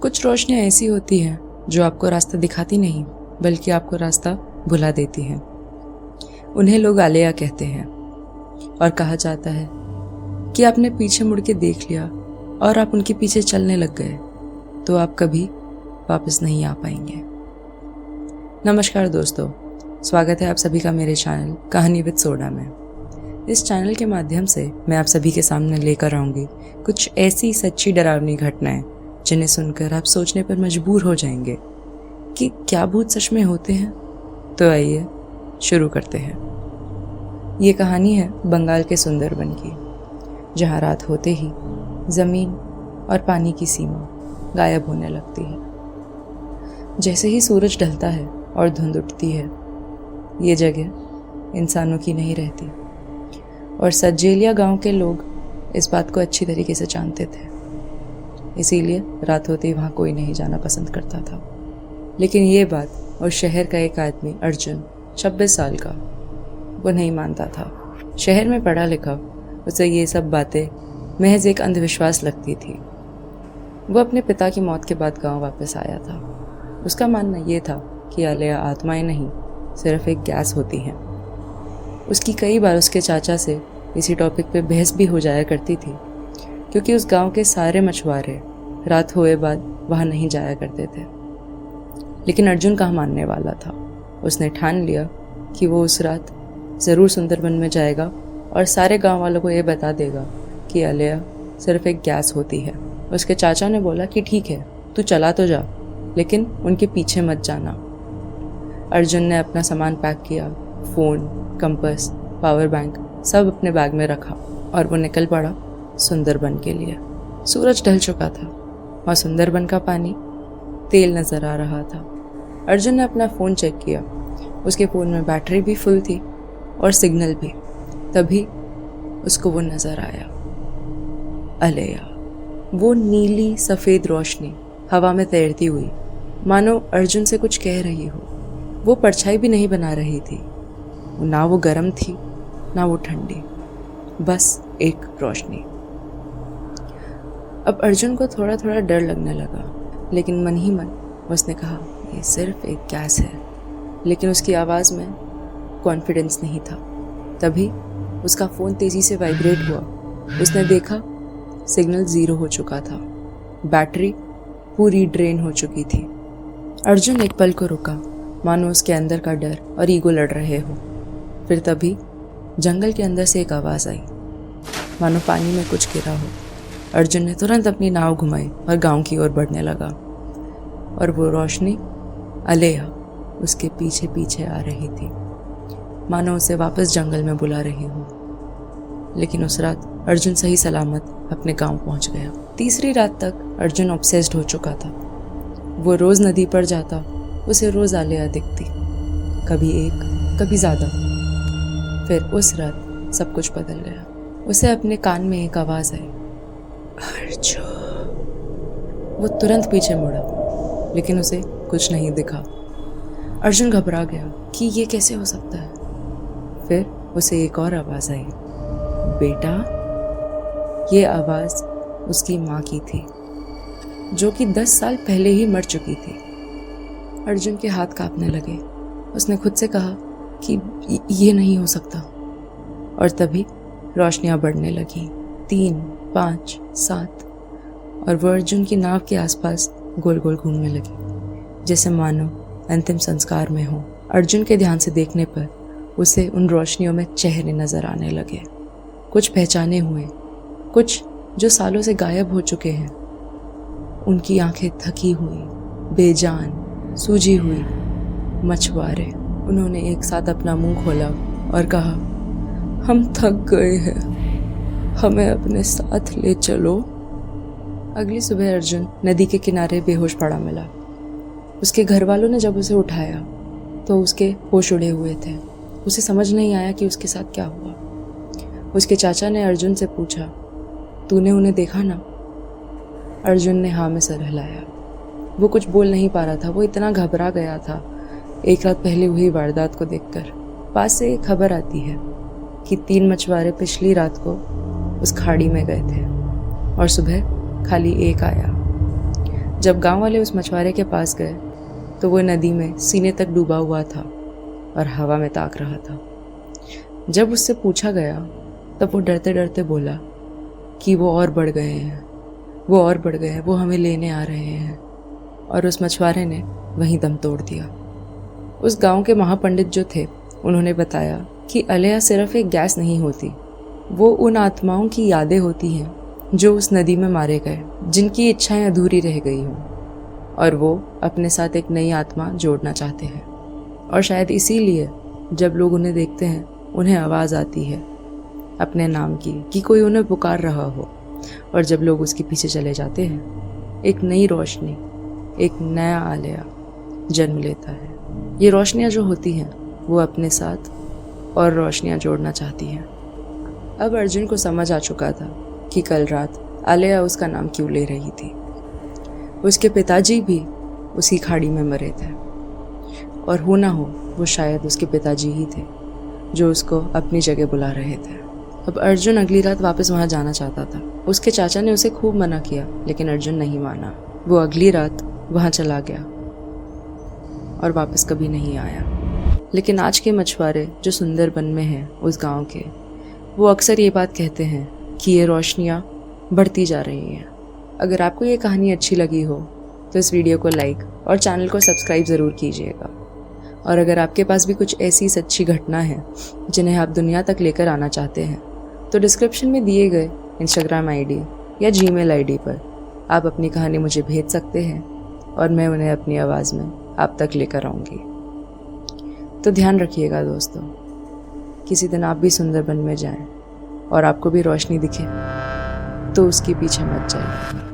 कुछ रोशनियाँ ऐसी होती हैं जो आपको रास्ता दिखाती नहीं बल्कि आपको रास्ता भुला देती हैं। उन्हें लोग आलिया कहते हैं और कहा जाता है कि आपने पीछे मुड़ के देख लिया और आप उनके पीछे चलने लग गए तो आप कभी वापस नहीं आ पाएंगे। नमस्कार दोस्तों, स्वागत है आप सभी का मेरे चैनल कहानी विद सोडा में। इस चैनल के माध्यम से मैं आप सभी के सामने लेकर आऊँगी कुछ ऐसी सच्ची डरावनी घटनाएं जिन्हें सुनकर आप सोचने पर मजबूर हो जाएंगे कि क्या भूत सच में होते हैं। तो आइए शुरू करते हैं। ये कहानी है बंगाल के सुंदरबन की, जहाँ रात होते ही ज़मीन और पानी की सीमा गायब होने लगती है। जैसे ही सूरज ढलता है और धुंध उठती है, ये जगह इंसानों की नहीं रहती और सज्जेलिया गांव के लोग इस बात को अच्छी तरीके से जानते थे। इसीलिए रात होते ही वहाँ कोई नहीं जाना पसंद करता था। लेकिन ये बात और शहर का एक आदमी अर्जुन 26 साल का वो नहीं मानता था। शहर में पढ़ा लिखा उसे ये सब बातें महज एक अंधविश्वास लगती थी। वो अपने पिता की मौत के बाद गांव वापस आया था। उसका मानना ये था कि आलिया आत्माएं नहीं, सिर्फ एक गैस होती हैं। उसकी कई बार उसके चाचा से इसी टॉपिक पे बहस भी हो जाया करती थी, क्योंकि उस गांव के सारे मछुआरे रात हुए बाद वहाँ नहीं जाया करते थे। लेकिन अर्जुन कहाँ मानने वाला था। उसने ठान लिया कि वो उस रात ज़रूर सुंदरबन में जाएगा और सारे गांव वालों को ये बता देगा कि आलिया सिर्फ एक गैस होती है। उसके चाचा ने बोला कि ठीक है, तू चला तो जा, लेकिन उनके पीछे मत जाना। अर्जुन ने अपना सामान पैक किया, फ़ोन, कंपास, पावर बैंक सब अपने बैग में रखा और वो निकल पड़ा सुंदरबन के लिए। सूरज ढल चुका था और सुंदरबन का पानी तेल नज़र आ रहा था। अर्जुन ने अपना फ़ोन चेक किया। उसके फ़ोन में बैटरी भी फुल थी और सिग्नल भी। तभी उसको वो नज़र आया, आलिया। वो नीली सफ़ेद रोशनी हवा में तैरती हुई, मानो अर्जुन से कुछ कह रही हो। वो परछाई भी नहीं बना रही थी। ना वो गर्म थी ना वो ठंडी, बस एक रोशनी। अब अर्जुन को थोड़ा थोड़ा डर लगने लगा, लेकिन मन ही मन उसने कहा ये सिर्फ एक गैस है। लेकिन उसकी आवाज़ में कॉन्फिडेंस नहीं था। तभी उसका फ़ोन तेज़ी से वाइब्रेट हुआ। उसने देखा सिग्नल 0 हो चुका था, बैटरी पूरी ड्रेन हो चुकी थी। अर्जुन एक पल को रुका, मानो उसके अंदर का डर और ईगो लड़ रहे हो। फिर तभी जंगल के अंदर से एक आवाज़ आई, मानो पानी में कुछ गिरा हो। अर्जुन ने तुरंत अपनी नाव घुमाई और गांव की ओर बढ़ने लगा, और वो रोशनी आलिया उसके पीछे पीछे आ रही थी, मानो उसे वापस जंगल में बुला रही हो। लेकिन उस रात अर्जुन सही सलामत अपने गांव पहुंच गया। तीसरी रात तक अर्जुन ऑब्सेस्ड हो चुका था। वो रोज़ नदी पर जाता, उसे रोज़ आलिया दिखती, कभी एक कभी ज़्यादा। फिर उस रात सब कुछ बदल गया। उसे अपने कान में एक आवाज़ आई, अर्जुन। वो तुरंत पीछे मुड़ा, लेकिन उसे कुछ नहीं दिखा। अर्जुन घबरा गया कि ये कैसे हो सकता है। फिर उसे एक और आवाज़ आई, बेटा। ये आवाज़ उसकी माँ की थी, जो कि 10 साल पहले ही मर चुकी थी। अर्जुन के हाथ कांपने लगे। उसने खुद से कहा कि ये नहीं हो सकता। और तभी रोशनियाँ बढ़ने लगी, 3, 5, 7, और वो अर्जुन की नाव के आसपास गोल गोल घूमने लगी, जैसे मानो अंतिम संस्कार में हो। अर्जुन के ध्यान से देखने पर उसे उन रोशनियों में चेहरे नजर आने लगे, कुछ पहचाने हुए, कुछ जो सालों से गायब हो चुके हैं। उनकी आंखें थकी हुई, बेजान, सूजी हुई मछुआरे। उन्होंने एक साथ अपना मुंह खोला और कहा, हम थक गए हैं, हमें अपने साथ ले चलो। अगली सुबह अर्जुन नदी के किनारे बेहोश पड़ा मिला। उसके घर वालों ने जब उसे उठाया तो उसके होश उड़े हुए थे। उसे समझ नहीं आया कि उसके साथ क्या हुआ। उसके चाचा ने अर्जुन से पूछा, तूने उन्हें देखा ना? अर्जुन ने हाँ में सर हिलाया। वो कुछ बोल नहीं पा रहा था, वो इतना घबरा गया था एक रात पहले हुई वारदात को देखकर। पास से एक खबर आती है कि 3 मछुआरे पिछली रात को उस खाड़ी में गए थे और सुबह खाली एक आया। जब गांव वाले उस मछुआरे के पास गए तो वो नदी में सीने तक डूबा हुआ था और हवा में ताक रहा था। जब उससे पूछा गया तब वो डरते डरते बोला कि वो और बढ़ गए हैं, वो और बढ़ गए हैं, वो हमें लेने आ रहे हैं। और उस मछुआरे ने वहीं दम तोड़ दिया। उस गांव के महापंडित जो थे उन्होंने बताया कि अलेया सिर्फ एक गैस नहीं होती, वो उन आत्माओं की यादें होती हैं जो उस नदी में मारे गए, जिनकी इच्छाएं अधूरी रह गई हों और वो अपने साथ एक नई आत्मा जोड़ना चाहते हैं। और शायद इसीलिए जब लोग उन्हें देखते हैं उन्हें आवाज़ आती है अपने नाम की कि कोई उन्हें पुकार रहा हो, और जब लोग उसके पीछे चले जाते हैं एक नई रोशनी, एक नया आलिया जन्म लेता है। ये रोशनियाँ जो होती हैं वो अपने साथ और रोशनियाँ जोड़ना चाहती हैं। अब अर्जुन को समझ आ चुका था कि कल रात आलिया उसका नाम क्यों ले रही थी। उसके पिताजी भी उसी खाड़ी में मरे थे, और हो ना हो वो शायद उसके पिताजी ही थे जो उसको अपनी जगह बुला रहे थे। अब अर्जुन अगली रात वापस वहाँ जाना चाहता था। उसके चाचा ने उसे खूब मना किया, लेकिन अर्जुन नहीं माना। वो अगली रात वहाँ चला गया और वापस कभी नहीं आया। लेकिन आज के मछुआरे जो सुंदरबन में हैं उस गांव के, वो अक्सर ये बात कहते हैं कि ये रोशनियाँ बढ़ती जा रही हैं। अगर आपको ये कहानी अच्छी लगी हो तो इस वीडियो को लाइक और चैनल को सब्सक्राइब ज़रूर कीजिएगा। और अगर आपके पास भी कुछ ऐसी सच्ची घटना है जिन्हें आप दुनिया तक लेकर आना चाहते हैं तो डिस्क्रिप्शन में दिए गए इंस्टाग्राम आईडी या जीमेल आईडी पर आप अपनी कहानी मुझे भेज सकते हैं और मैं उन्हें अपनी आवाज़ में आप तक लेकर आऊँगी। तो ध्यान रखिएगा दोस्तों, किसी दिन आप भी सुंदरबन में जाएं और आपको भी रोशनी दिखे तो उसके पीछे मत जाइए।